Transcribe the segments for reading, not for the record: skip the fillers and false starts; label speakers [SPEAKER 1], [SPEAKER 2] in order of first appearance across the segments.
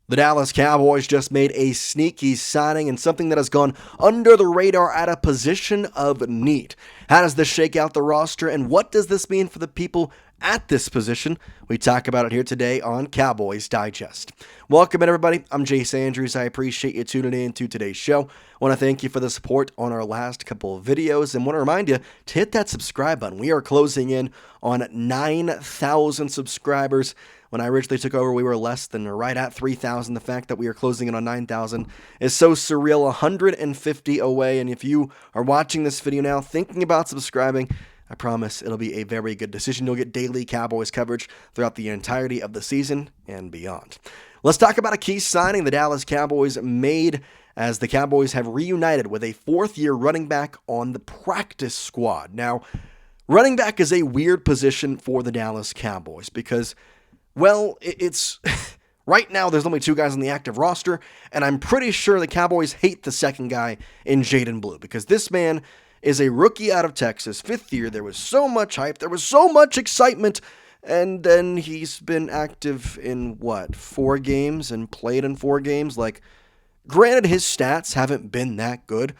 [SPEAKER 1] The Dallas Cowboys just made a sneaky signing and something that has gone under the radar at a position of need. How does this shake out the roster, and what does this mean for the people at this position? We talk about it here today on Cowboys Digest. Welcome in, everybody. I'm Jace Andrews. I appreciate you tuning in to today's show. I want to thank you for the support on our last couple of videos and want to remind you to hit that subscribe button. We are closing in on 9,000 subscribers. When I originally took over, we were less than or right at 3,000. The fact that we are closing in on 9,000 is so surreal. 150 away. And if you are watching this video now thinking about subscribing, I promise it'll be a very good decision. You'll get daily Cowboys coverage throughout the entirety of the season and beyond. Let's talk about a key signing the Dallas Cowboys made as the Cowboys have reunited with a fourth-year running back on the practice squad. Now, running back is a weird position for the Dallas Cowboys because, well, it's right now there's only two guys on the active roster, and I'm pretty sure the Cowboys hate the second guy in Jaydon Blue because this man is a rookie out of Texas, fifth year. There was so much hype, there was so much excitement, and then he's been active in, 4 games and played in 4 games? Like, granted, his stats haven't been that good,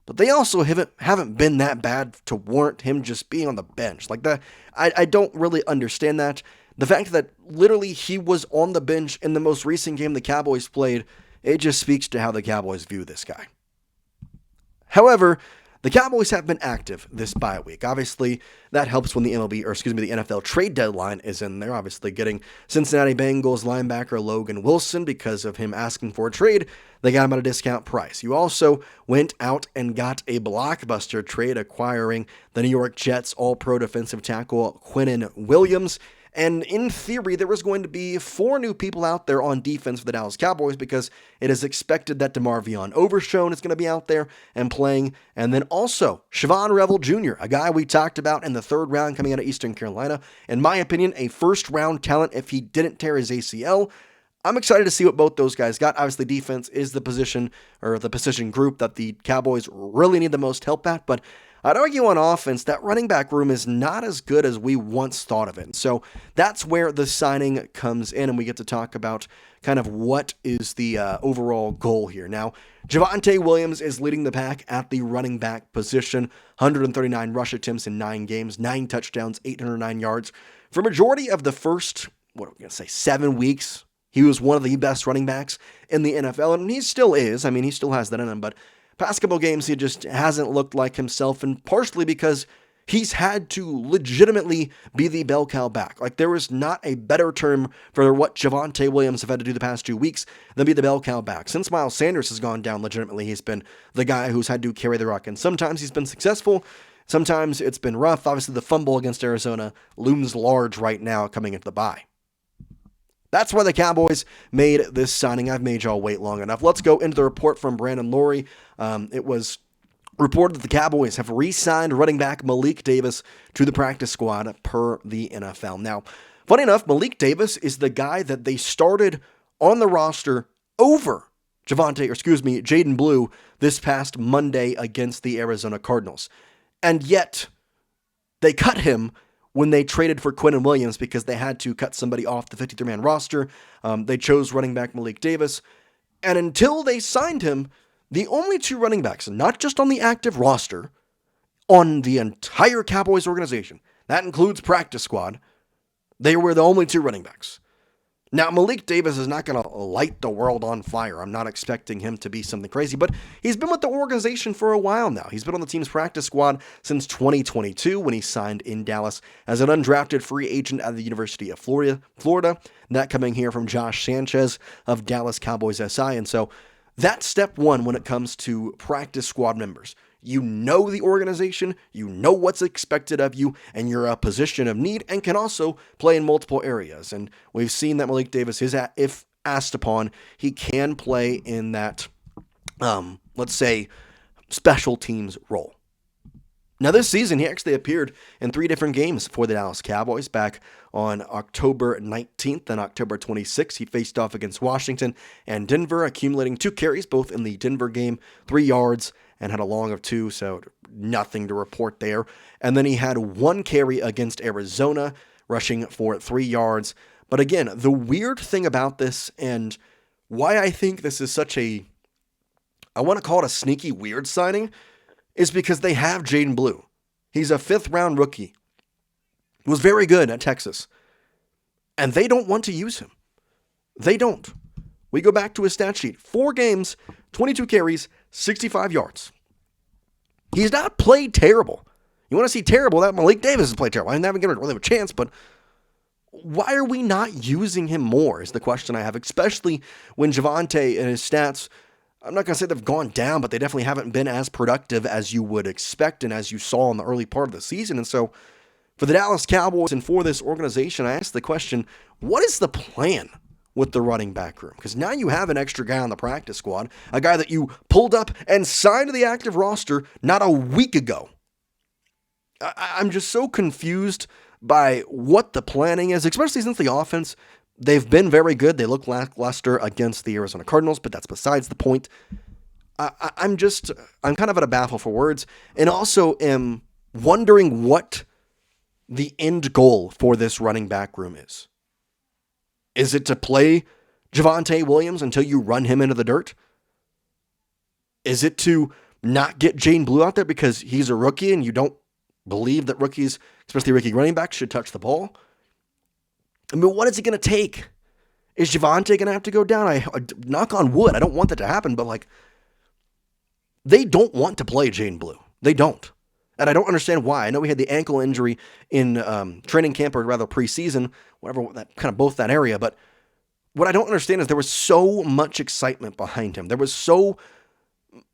[SPEAKER 1] but they also haven't been that bad to warrant him just being on the bench. Like, I don't really understand that. The fact that literally he was on the bench in the most recent game the Cowboys played, it just speaks to how the Cowboys view this guy. However, the Cowboys have been active this bye week. Obviously, that helps when the NFL trade deadline is in there. Obviously, getting Cincinnati Bengals linebacker Logan Wilson because of him asking for a trade. They got him at a discount price. You also went out and got a blockbuster trade acquiring the New York Jets all-pro defensive tackle Quinnen Williams. And in theory, there was going to be 4 new people out there on defense for the Dallas Cowboys because it is expected that DeMarvion Overshown is going to be out there and playing. And then also Siobhan Revel Jr., a guy we talked about in the 3rd round coming out of Eastern Carolina. In my opinion, a first-round talent if he didn't tear his ACL. I'm excited to see what both those guys got. Obviously, defense is the position group that the Cowboys really need the most help at, but I'd argue on offense, that running back room is not as good as we once thought of it. So that's where the signing comes in, and we get to talk about kind of what is the overall goal here. Now, Javonte Williams is leading the pack at the running back position. 139 rush attempts in 9 games, 9 touchdowns, 809 yards. For majority of the first, 7 weeks, he was one of the best running backs in the NFL, and he still is. I mean, he still has that in him, but past couple games, he just hasn't looked like himself, and partially because he's had to legitimately be the bell cow back. Like, there is not a better term for what Javonte Williams have had to do the past 2 weeks than be the bell cow back. Since Miles Sanders has gone down legitimately, he's been the guy who's had to carry the rock, and sometimes he's been successful, sometimes it's been rough. Obviously, the fumble against Arizona looms large right now coming into the bye. That's why the Cowboys made this signing. I've made y'all wait long enough. Let's go into the report from Brandon Laurie. It was reported that the Cowboys have re-signed running back Malik Davis to the practice squad per the NFL. Now, funny enough, Malik Davis is the guy that they started on the roster over Jaydon Blue this past Monday against the Arizona Cardinals. And yet, they cut him when they traded for Quinnen Williams because they had to cut somebody off the 53-man roster. They chose running back Malik Davis. And until they signed him, the only 2 running backs, not just on the active roster, on the entire Cowboys organization, that includes practice squad, they were the only 2 running backs. Now, Malik Davis is not going to light the world on fire. I'm not expecting him to be something crazy, but he's been with the organization for a while now. He's been on the team's practice squad since 2022 when he signed in Dallas as an undrafted free agent at the University of Florida. That coming here from Josh Sanchez of Dallas Cowboys SI. And so that's step 1 when it comes to practice squad members. You know the organization, you know what's expected of you, and you're a position of need and can also play in multiple areas. And we've seen that Malik Davis is, if asked upon, he can play in that, special teams role. Now, this season, he actually appeared in 3 different games for the Dallas Cowboys. Back on October 19th and October 26th, he faced off against Washington and Denver, accumulating 2 carries, both in the Denver game, 3 yards, and had a long of 2, so nothing to report there. And then he had 1 carry against Arizona, rushing for 3 yards. But again, the weird thing about this, and why I think this is such a, I want to call it a sneaky weird signing, is because they have Jaydon Blue. He's a 5th-round rookie. Was very good at Texas. And they don't want to use him. They don't. We go back to his stat sheet. 4 games, 22 carries, 65 yards. He's not played terrible. You want to see terrible? That Malik Davis has played terrible. I haven't given him really a chance, but why are we not using him more is the question I have, especially when Javonte and his stats, I'm not going to say they've gone down, but they definitely haven't been as productive as you would expect and as you saw in the early part of the season. And so for the Dallas Cowboys and for this organization, I asked the question, what is the plan with the running back room? Because now you have an extra guy on the practice squad, a guy that you pulled up and signed to the active roster not a week ago. I'm just so confused by what the planning is, especially since the offense, they've been very good. They look lackluster against the Arizona Cardinals, but that's besides the point. I'm kind of at a baffle for words, and also am wondering what the end goal for this running back room is. Is it to play Javonte Williams until you run him into the dirt? Is it to not get Jaydon Blue out there because he's a rookie and you don't believe that rookies, especially rookie running backs, should touch the ball? I mean, what is it going to take? Is Javonte going to have to go down? I knock on wood. I don't want that to happen, but they don't want to play Jaydon Blue. They don't. And I don't understand why. I know we had the ankle injury in training camp, or rather preseason, whatever, that kind of both that area. But what I don't understand is there was so much excitement behind him. There was so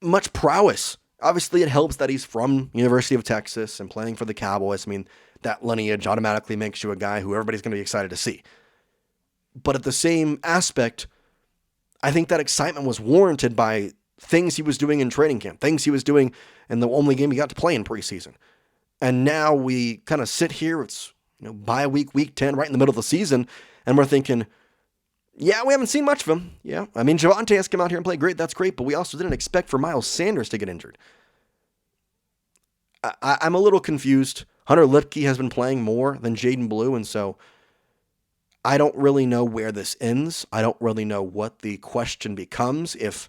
[SPEAKER 1] much prowess. Obviously, it helps that he's from University of Texas and playing for the Cowboys. I mean, that lineage automatically makes you a guy who everybody's going to be excited to see. But at the same aspect, I think that excitement was warranted by things he was doing in training camp, things he was doing in the only game he got to play in preseason. And now we kind of sit here, it's bye week 10, right in the middle of the season, and we're thinking, yeah, we haven't seen much of him. Yeah, I mean, Javonte has come out here and played great. That's great, but we also didn't expect for Miles Sanders to get injured. I'm a little confused. Hunter Lipke has been playing more than Jaydon Blue, and so I don't really know where this ends. I don't really know what the question becomes if,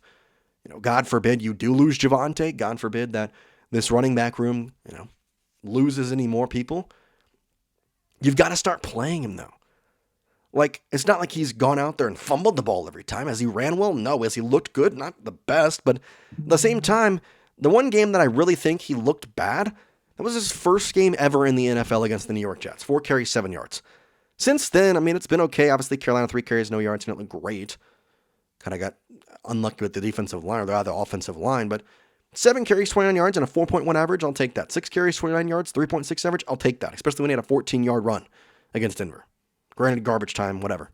[SPEAKER 1] God forbid you do lose Javonte. God forbid that this running back room, loses any more people. You've got to start playing him, though. It's not like he's gone out there and fumbled the ball every time. Has he ran well? No. Has he looked good? Not the best, but at the same time, the one game that I really think he looked bad, that was his first game ever in the NFL against the New York Jets. 4 carries, 7 yards. Since then, I mean, it's been okay. Obviously, Carolina 3 carries, no yards, and it looked great. Kind of got unlucky with the defensive line or the other offensive line, but 7 carries, 29 yards, and a 4.1 average, I'll take that. 6 carries, 29 yards, 3.6 average, I'll take that, especially when he had a 14-yard run against Denver. Granted, garbage time, whatever.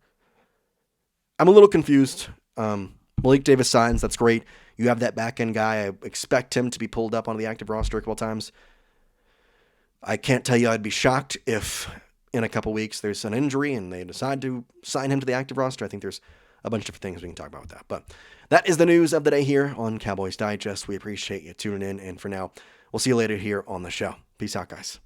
[SPEAKER 1] I'm a little confused. Malik Davis signs, that's great. You have that back-end guy. I expect him to be pulled up on the active roster a couple times. I can't tell you I'd be shocked if in a couple weeks there's an injury and they decide to sign him to the active roster. I think there's a bunch of different things we can talk about with that. But that is the news of the day here on Cowboys Digest. We appreciate you tuning in, and for now, we'll see you later here on the show. Peace out, guys.